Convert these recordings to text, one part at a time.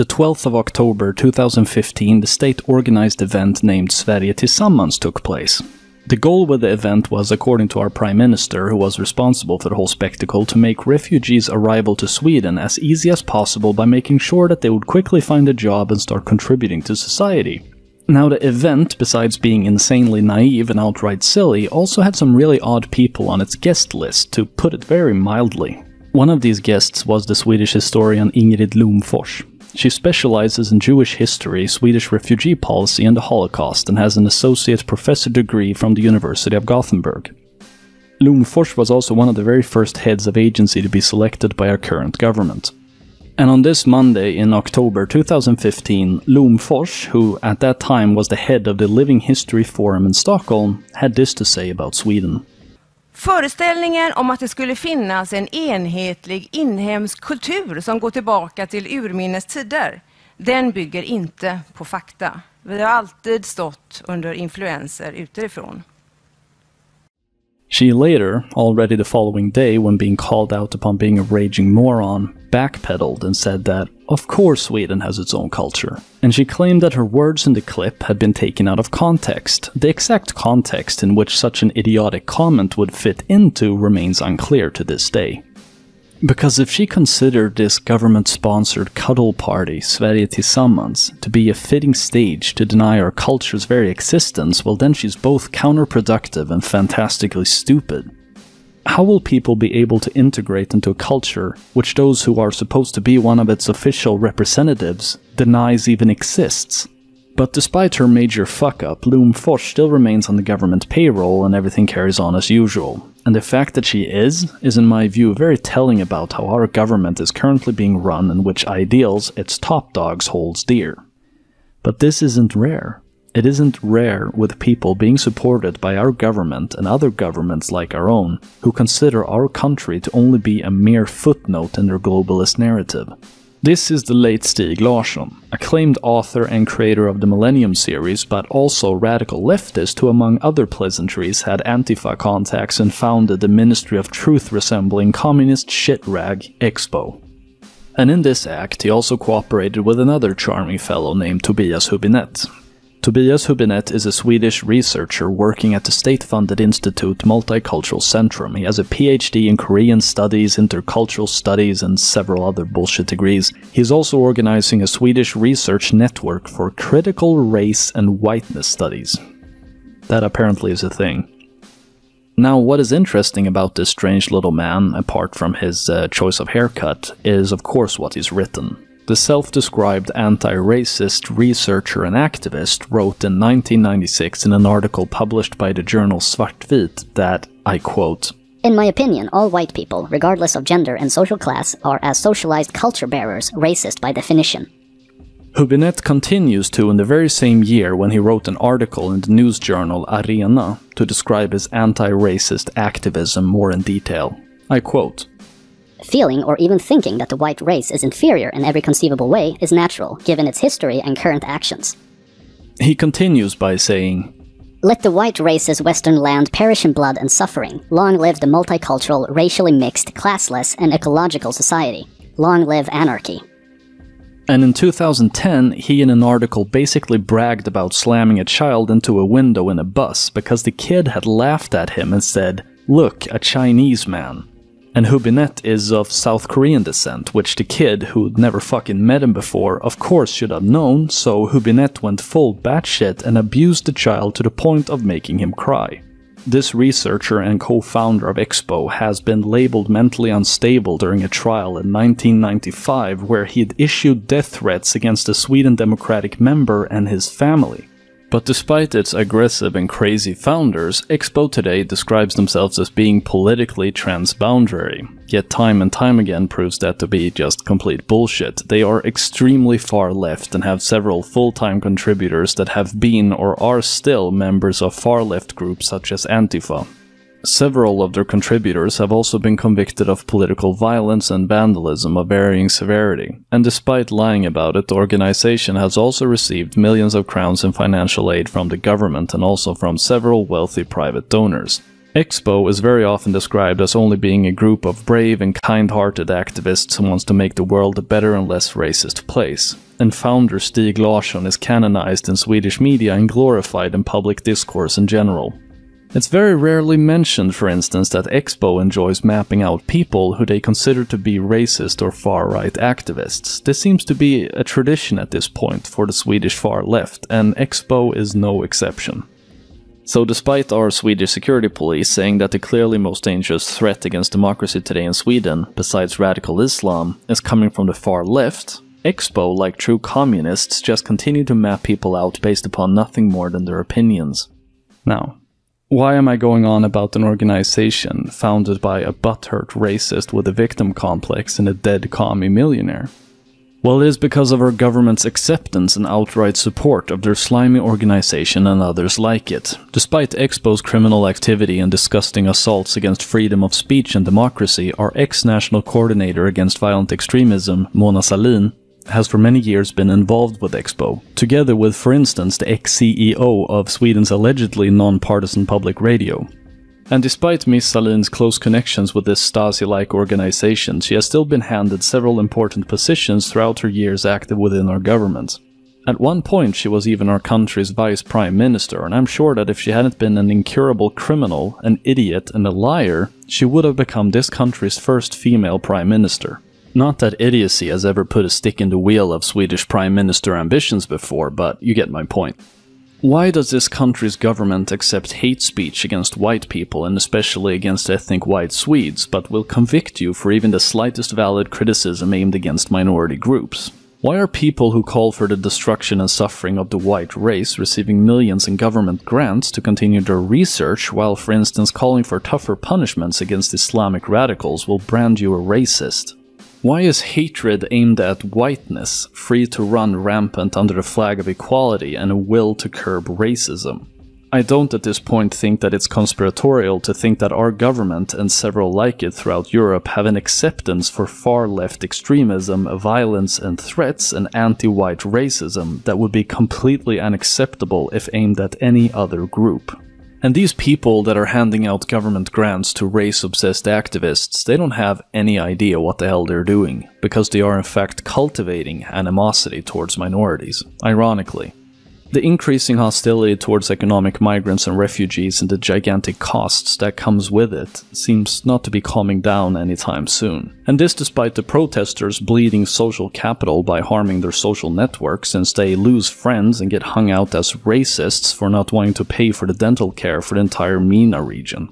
The 12th of October 2015, the state-organized event named Sverige Tillsammans took place. The goal with the event was, according to our Prime Minister, who was responsible for the whole spectacle, to make refugees' arrival to Sweden as easy as possible by making sure that they would quickly find a job and start contributing to society. Now, the event, besides being insanely naive and outright silly, also had some really odd people on its guest list, to put it very mildly. One of these guests was the Swedish historian Ingrid Lomfors. She specializes in Jewish history, Swedish refugee policy, and the Holocaust, and has an associate professor degree from the University of Gothenburg. Lomfors was also one of the very first heads of agency to be selected by our current government. And on this Monday in October 2015, Lomfors, who at that time was the head of the Living History Forum in Stockholm, had this to say about Sweden. Föreställningen om att det skulle finnas en enhetlig inhemsk kultur som går tillbaka till urminnes tider, den bygger inte på fakta. Vi har alltid stått under influenser utifrån. She later, already the following day when being called out upon being a raging moron, backpedaled and said that, of course Sweden has its own culture. And she claimed that her words in the clip had been taken out of context. The exact context in which such an idiotic comment would fit into remains unclear to this day. Because if she considered this government-sponsored cuddle party, Sverige Tillsammans, to be a fitting stage to deny our culture's very existence, well then she's both counterproductive and fantastically stupid. How will people be able to integrate into a culture which those who are supposed to be one of its official representatives denies even exists? But despite her major fuck-up, Lomfors still remains on the government payroll and everything carries on as usual. And the fact that she is in my view very telling about how our government is currently being run and which ideals its top dogs holds dear. But this isn't rare. It isn't rare with people being supported by our government and other governments like our own, who consider our country to only be a mere footnote in their globalist narrative. This is the late Stieg Larsson, acclaimed author and creator of the Millennium series, but also radical leftist who among other pleasantries had Antifa contacts and founded the Ministry of Truth resembling communist shitrag Expo. And in this act he also cooperated with another charming fellow named Tobias Hübinette. Tobias Hübinette is a Swedish researcher working at the state-funded institute Multicultural Centrum. He has a PhD in Korean Studies, Intercultural Studies, and several other bullshit degrees. He's also organizing a Swedish research network for critical race and whiteness studies. That apparently is a thing. Now, what is interesting about this strange little man, apart from his choice of haircut, is of course what he's written. The self-described anti-racist researcher and activist wrote in 1996 in an article published by the journal Svartvit that, I quote, "In my opinion, all white people, regardless of gender and social class, are as socialized culture bearers, racist by definition." Hübinette continues to in the very same year when he wrote an article in the news journal Arena to describe his anti-racist activism more in detail. I quote, "Feeling or even thinking that the white race is inferior in every conceivable way is natural, given its history and current actions." He continues by saying, "Let the white race's western land perish in blood and suffering. Long live the multicultural, racially mixed, classless, and ecological society. Long live anarchy." And in 2010, he in an article basically bragged about slamming a child into a window in a bus because the kid had laughed at him and said, "Look, a Chinese man." And Hübinette is of South Korean descent, which the kid, who'd never fucking met him before, of course should have known, so Hübinette went full batshit and abused the child to the point of making him cry. This researcher and co-founder of Expo has been labeled mentally unstable during a trial in 1995 where he'd issued death threats against a Sweden Democratic member and his family. But despite its aggressive and crazy founders, Expo today describes themselves as being politically transboundary, yet time and time again proves that to be just complete bullshit. They are extremely far left and have several full-time contributors that have been or are still members of far-left groups such as Antifa. Several of their contributors have also been convicted of political violence and vandalism of varying severity, and despite lying about it, the organization has also received millions of crowns in financial aid from the government and also from several wealthy private donors. Expo is very often described as only being a group of brave and kind-hearted activists who wants to make the world a better and less racist place. And founder Stieg Larsson is canonized in Swedish media and glorified in public discourse in general. It's very rarely mentioned, for instance, that Expo enjoys mapping out people who they consider to be racist or far-right activists. This seems to be a tradition at this point for the Swedish far left, and Expo is no exception. So despite our Swedish security police saying that the clearly most dangerous threat against democracy today in Sweden, besides radical Islam, is coming from the far left, Expo, like true communists, just continue to map people out based upon nothing more than their opinions. Now, why am I going on about an organization founded by a butthurt racist with a victim complex and a dead commie millionaire? Well, it is because of our government's acceptance and outright support of their slimy organization and others like it. Despite Expo's criminal activity and disgusting assaults against freedom of speech and democracy, our ex-national coordinator against violent extremism, Mona Sahlin, has for many years been involved with Expo, together with, for instance, the ex-CEO of Sweden's allegedly non-partisan public radio. And despite Miss Sahlin's close connections with this Stasi-like organization, she has still been handed several important positions throughout her years active within our government. At one point she was even our country's vice prime minister, and I'm sure that if she hadn't been an incurable criminal, an idiot and a liar, she would have become this country's first female prime minister. Not that idiocy has ever put a stick in the wheel of Swedish prime minister ambitions before, but you get my point. Why does this country's government accept hate speech against white people and especially against ethnic white Swedes, but will convict you for even the slightest valid criticism aimed against minority groups? Why are people who call for the destruction and suffering of the white race receiving millions in government grants to continue their research, while for instance calling for tougher punishments against Islamic radicals will brand you a racist? Why is hatred aimed at whiteness free to run rampant under the flag of equality and a will to curb racism? I don't at this point think that it's conspiratorial to think that our government and several like it throughout Europe have an acceptance for far-left extremism, violence and threats and anti-white racism that would be completely unacceptable if aimed at any other group. And these people that are handing out government grants to race-obsessed activists, they don't have any idea what the hell they're doing, because they are in fact cultivating animosity towards minorities, ironically. The increasing hostility towards economic migrants and refugees and the gigantic costs that comes with it seems not to be calming down anytime soon. And this despite the protesters bleeding social capital by harming their social networks since they lose friends and get hung out as racists for not wanting to pay for the dental care for the entire MENA region.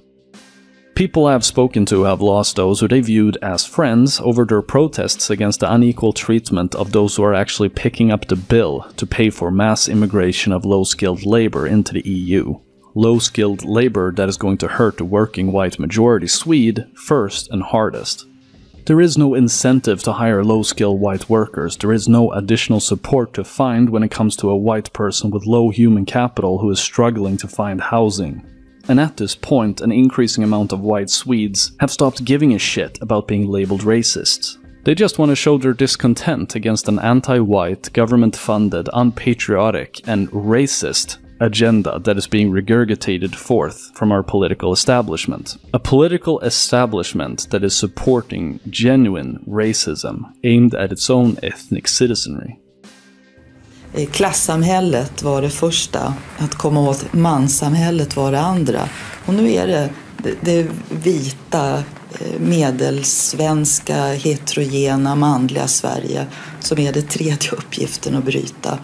People I've spoken to have lost those who they viewed as friends over their protests against the unequal treatment of those who are actually picking up the bill to pay for mass immigration of low-skilled labor into the EU. Low-skilled labor that is going to hurt the working white majority Swede first and hardest. There is no incentive to hire low-skilled white workers. There is no additional support to find when it comes to a white person with low human capital who is struggling to find housing. And at this point, an increasing amount of white Swedes have stopped giving a shit about being labeled racists. They just want to show their discontent against an anti-white, government-funded, unpatriotic, and racist agenda that is being regurgitated forth from our political establishment. A political establishment that is supporting genuine racism aimed at its own ethnic citizenry. Klassamhället var det första, att komma åt manssamhället var det andra. Och nu är det vita, medelsvenska, heterogena, manliga Sverige som är det tredje uppgiften att bryta.